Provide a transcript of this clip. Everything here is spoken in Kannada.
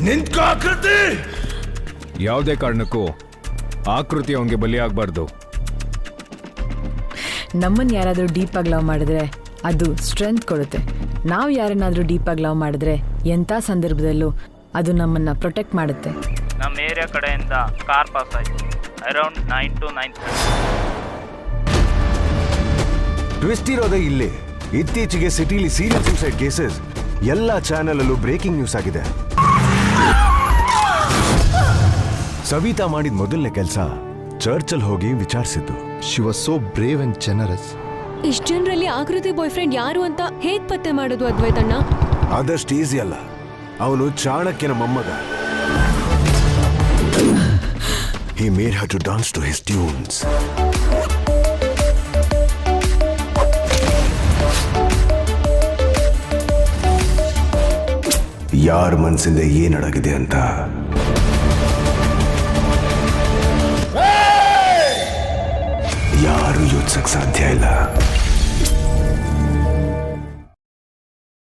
ನಿಂತ್ಕೋ ಆಕೃತಿ. ಯಾವುದೇ ಕಾರಣಕ್ಕೂ ಆಕೃತಿ ಅವನಿಗೆ ಬಲಿಯಾಗಬಾರ್ದು. ನಮ್ಮನ್ನು ಯಾರಾದರೂ ಡೀಪಾಗಿ ಲವ್ ಮಾಡಿದ್ರೆ ಅದು ಸ್ಟ್ರೆಂತ್ ಕೊಡುತ್ತೆ. ನಾವು ಯಾರನ್ನಾದರೂ ಡೀಪಾಗಿ ಲವ್ ಮಾಡಿದ್ರೆ ಎಂಥ ಸಂದರ್ಭದಲ್ಲೂ ಅದು ನಮ್ಮನ್ನು ಪ್ರೊಟೆಕ್ಟ್ ಮಾಡುತ್ತೆ. ನಮ್ಮ ಏರಿಯಾ ಕಡೆಯಿಂದ ಕಾರ್ ಪಾಸ್ ಆಯಿತು ಅರೌಂಡ್ 9 to 9:30. ಟ್ವಿಸ್ಟ್ ಇರೋದೇ ಇಲ್ಲಿ. ಇತ್ತೀಚೆಗೆ ಸಿಟಿಲಿ ಸೀರಿಯಸ್ ಸೂಸೈಡ್ ಕೇಸಸ್ ಎಲ್ಲ ಚಾನೆಲ್ ಅಲ್ಲೂ ಬ್ರೇಕಿಂಗ್ ನ್ಯೂಸ್ ಆಗಿದೆ. ಸವಿತಾ ಮಾಡಿದ ಮೊದಲನೇ ಕೆಲಸ ಚರ್ಚಲ್ಲಿ ಹೋಗಿ ವಿಚಾರಿಸಿದ್ದು. She was so brave and generous. ಇಷ್ಟು ಜನರಲ್ಲಿ ಆಕೃತಿ ಬಾಯ್ ಫ್ರೆಂಡ್ ಯಾರು ಅಂತ ಹೇಗ್ ಪತ್ತೆ ಮಾಡೋದು ಅದ್ವೈತಣ್ಣ? ಆದಷ್ಟು ಈಸಿ ಅಲ್ಲ. ಅವನು ಚಾಣಕ್ಯನ ಮೊಮ್ಮಗ. He made her to dance to his tunes. ಯಾರ ಮನಸ್ಸಿಂದ ಏನಡಗಿದೆ ಅಂತ ಯಾರು ಯೋಚಿಸಕ್ ಸಾಧ್ಯ ಇಲ್ಲ.